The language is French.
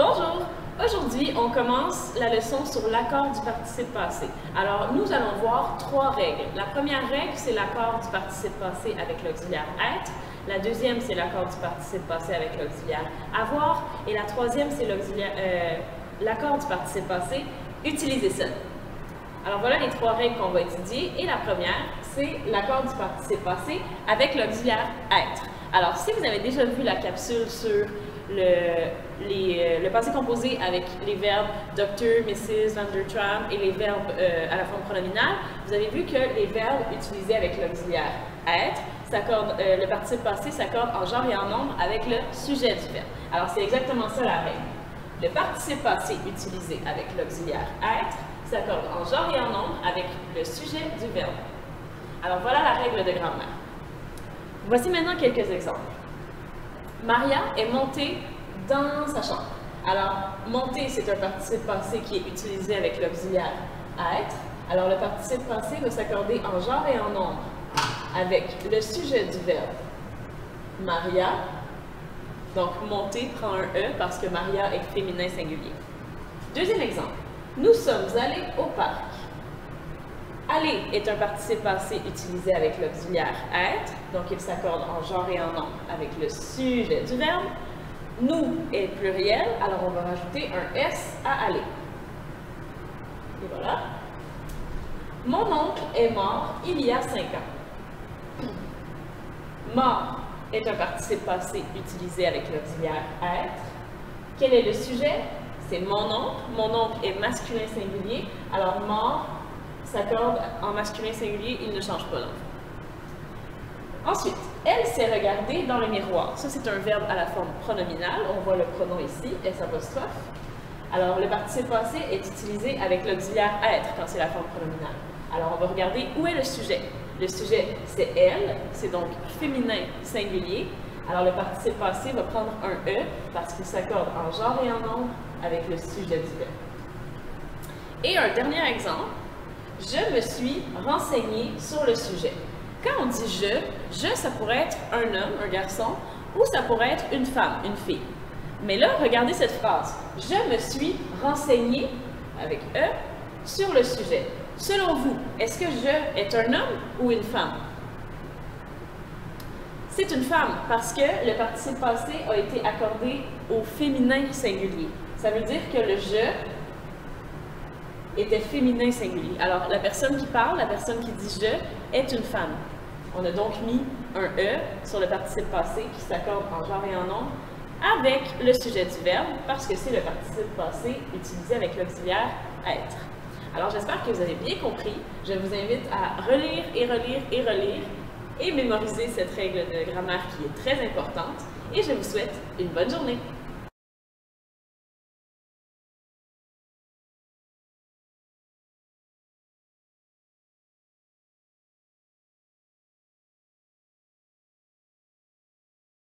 Bonjour! Aujourd'hui, on commence la leçon sur l'accord du participe passé. Alors, nous allons voir trois règles. La première règle, c'est l'accord du participe passé avec l'auxiliaire être. La deuxième, c'est l'accord du participe passé avec l'auxiliaire avoir. Et la troisième, c'est l'accord du participe passé utiliser seul. Alors, voilà les trois règles qu'on va étudier. Et la première, c'est l'accord du participe passé avec l'auxiliaire être. Alors, si vous avez déjà vu la capsule sur le passé composé avec les verbes Dr, Mrs, Van der Tram et les verbes à la forme pronominale, vous avez vu que les verbes utilisés avec l'auxiliaire être, le participe passé s'accorde en genre et en nombre avec le sujet du verbe. Alors, c'est exactement ça la règle. Le participe passé utilisé avec l'auxiliaire être s'accorde en genre et en nombre avec le sujet du verbe. Alors, voilà la règle de grammaire. Voici maintenant quelques exemples. Maria est montée dans sa chambre. Alors, monter, c'est un participe passé qui est utilisé avec l'auxiliaire être. Alors, le participe passé va s'accorder en genre et en nombre avec le sujet du verbe Maria. Donc, monter prend un E parce que Maria est féminin singulier. Deuxième exemple. Nous sommes allés au parc. Aller est un participe passé utilisé avec l'auxiliaire être, donc il s'accorde en genre et en nombre avec le sujet du verbe. Nous est pluriel, alors on va rajouter un S à aller. Et voilà. Mon oncle est mort il y a 5 ans. Mort est un participe passé utilisé avec l'auxiliaire être. Quel est le sujet? C'est mon oncle. Mon oncle est masculin singulier, alors mort s'accorde en masculin singulier, il ne change pas l'enfant. Ensuite, elle s'est regardée dans le miroir. Ça, c'est un verbe à la forme pronominale. On voit le pronom ici, S'. Alors, le participe passé est utilisé avec l'auxiliaire être quand c'est la forme pronominale. Alors, on va regarder où est le sujet. Le sujet, c'est elle, c'est donc féminin singulier. Alors, le participe passé va prendre un E parce qu'il s'accorde en genre et en nombre avec le sujet du verbe. Et un dernier exemple. Je me suis renseignée sur le sujet. Quand on dit je, ça pourrait être un homme, un garçon, ou ça pourrait être une femme, une fille. Mais là, regardez cette phrase. Je me suis renseignée, avec E, sur le sujet. Selon vous, est-ce que je est un homme ou une femme? C'est une femme parce que le participe passé a été accordé au féminin singulier. Ça veut dire que le je était féminin singulier. Alors, la personne qui parle, la personne qui dit « je » est une femme. On a donc mis un « e » sur le participe passé qui s'accorde en genre et en nombre avec le sujet du verbe parce que c'est le participe passé utilisé avec l'auxiliaire « être ». Alors, j'espère que vous avez bien compris. Je vous invite à relire et relire et relire et mémoriser cette règle de grammaire qui est très importante et je vous souhaite une bonne journée.